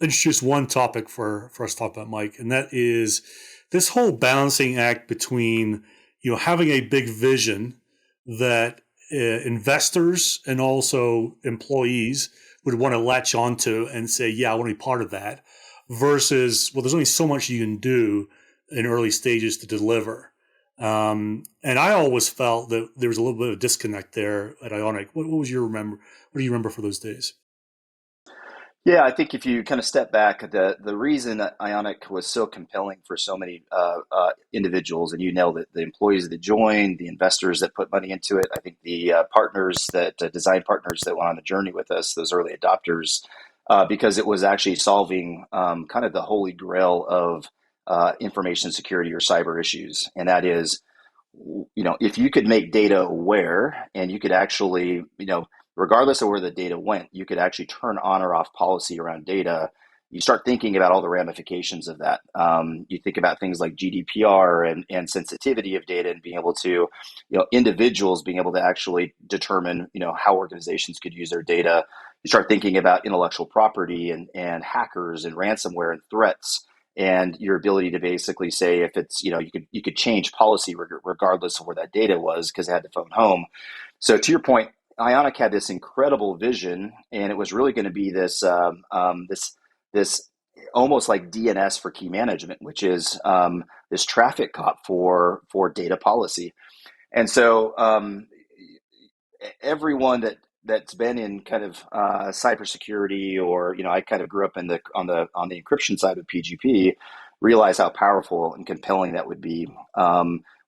introduce one topic for us to talk about, Mike, and that is this whole balancing act between having a big vision that investors and also employees would want to latch onto and say, yeah, I want to be part of that, versus, well, there's only so much you can do in early stages to deliver. And I always felt that there was a little bit of disconnect there at Ionic. What was your remember? What do you remember for those days? Yeah, I think if you kind of step back, the reason that Ionic was so compelling for so many individuals, and you nailed it, the employees that joined, the investors that put money into it, I think the partners that design partners that went on the journey with us, those early adopters, because it was actually solving kind of the holy grail of information security or cyber issues, and that is, if you could make data aware and you could actually, regardless of where the data went, you could actually turn on or off policy around data. You start thinking about all the ramifications of that. You think about things like GDPR and sensitivity of data and being able to, individuals being able to actually determine, how organizations could use their data. You start thinking about intellectual property and hackers and ransomware and threats and your ability to basically say if it's, you could change policy regardless of where that data was because it had to phone home. So to your point, Ionic had this incredible vision, and it was really going to be this almost like DNS for key management, which is this traffic cop for data policy. And so everyone that's been in kind of cybersecurity, or I kind of grew up in the on the encryption side of PGP, realized how powerful and compelling that would be.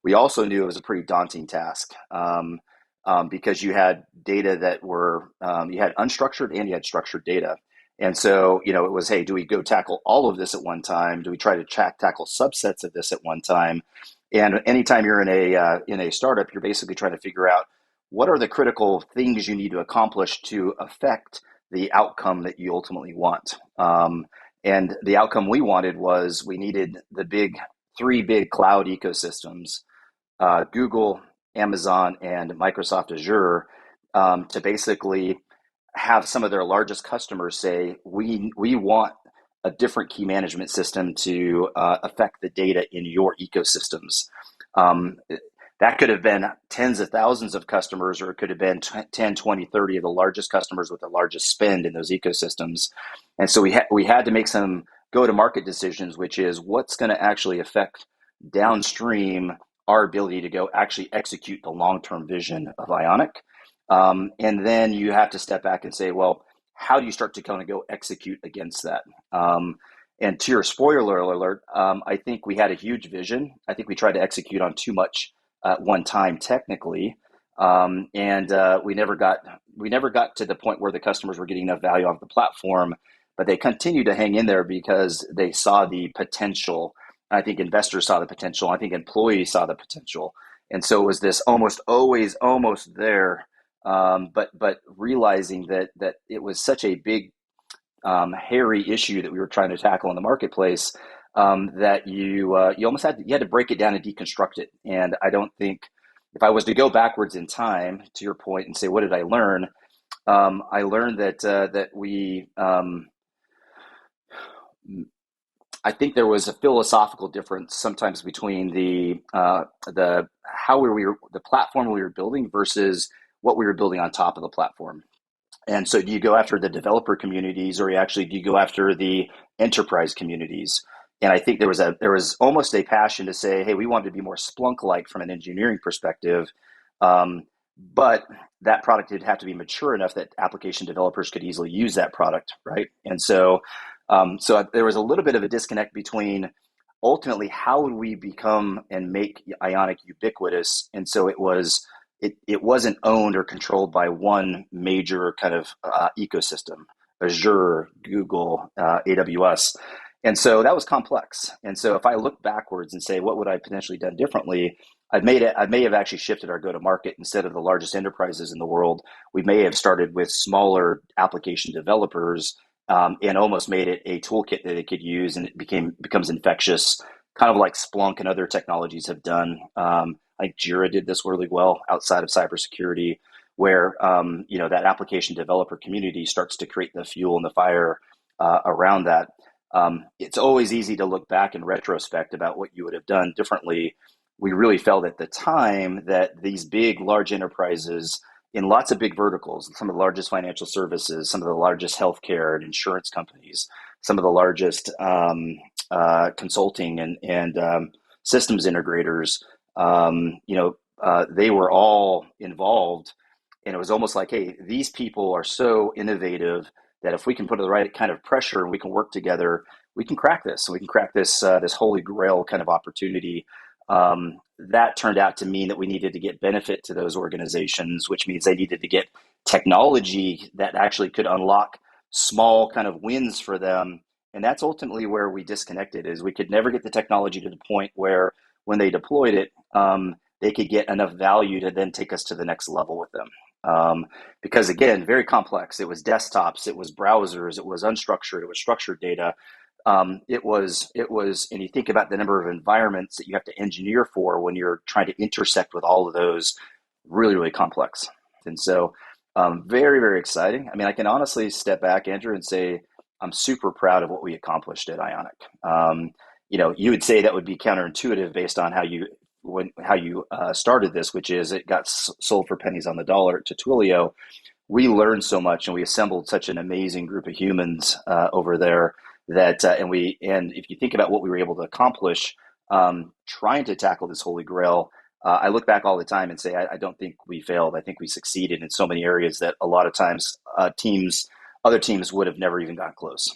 We also knew it was a pretty daunting task. Because you had data that were you had unstructured and you had structured data. And so, it was, hey, do we go tackle all of this at one time? Do we try to tackle subsets of this at one time? And anytime you're in a startup, you're basically trying to figure out what are the critical things you need to accomplish to affect the outcome that you ultimately want. And the outcome we wanted was we needed three big cloud ecosystems, Google, Amazon, and Microsoft Azure, to basically have some of their largest customers say, we want a different key management system to affect the data in your ecosystems. Um, that could have been tens of thousands of customers, or it could have been 10, 20, 30 of the largest customers with the largest spend in those ecosystems. And so we had to make some go-to-market decisions, which is what's going to actually affect downstream our ability to go actually execute the long-term vision of Ionic. And then you have to step back and say, well, how do you start to kind of go execute against that? And to your spoiler alert, I think we had a huge vision. I think we tried to execute on too much at one time technically, and we never got to the point where the customers were getting enough value off the platform. But they continued to hang in there because they saw the potential. I think investors saw the potential. I think employees saw the potential, and so it was this almost always almost there, but realizing that it was such a big hairy issue that we were trying to tackle in the marketplace, that you almost had to break it down and deconstruct it. And I don't think, if I was to go backwards in time to your point and say what did I learn, I learned that we I think there was a philosophical difference sometimes between the the platform we were building versus what we were building on top of the platform. And so do you go after the developer communities, or do you go after the enterprise communities? And I think there was almost a passion to say, hey, we wanted to be more Splunk-like from an engineering perspective, but that product would have to be mature enough that application developers could easily use that product, right? And so there was a little bit of a disconnect between ultimately how would we become and make Ionic ubiquitous, and so it wasn't owned or controlled by one major kind of ecosystem, Azure, Google, AWS. And so that was complex. And so if I look backwards and say, what would I potentially done differently? I may have actually shifted our go-to-market. Instead of the largest enterprises in the world, we may have started with smaller application developers, and almost made it a toolkit that they could use, and it becomes infectious, kind of like Splunk and other technologies have done. I think Jira did this really well outside of cybersecurity, where that application developer community starts to create the fuel and the fire around that. It's always easy to look back in retrospect about what you would have done differently. We really felt at the time that these big, large enterprises in lots of big verticals, some of the largest financial services, some of the largest healthcare and insurance companies, some of the largest consulting and systems integrators, they were all involved. And it was almost like, hey, these people are so innovative that if we can put the right kind of pressure and we can work together, we can crack this. We can crack this holy grail kind of opportunity. That turned out to mean that we needed to get benefit to those organizations, which means they needed to get technology that actually could unlock small kind of wins for them. And that's ultimately where we disconnected, is we could never get the technology to the point where when they deployed it, they could get enough value to then take us to the next level with them. Because again, very complex. It was desktops, it was browsers, it was unstructured, it was structured data. It was, and you think about the number of environments that you have to engineer for when you're trying to intersect with all of those, really, really complex. And so, very, very exciting. I mean, I can honestly step back, Andrew, and say I'm super proud of what we accomplished at Ionic. You would say that would be counterintuitive based on how you started this, which is it got sold for pennies on the dollar to Twilio. We learned so much, and we assembled such an amazing group of humans over there that, and if you think about what we were able to accomplish, trying to tackle this holy grail, I look back all the time and say I don't think we failed. I think we succeeded in so many areas that a lot of times other teams would have never even gotten close.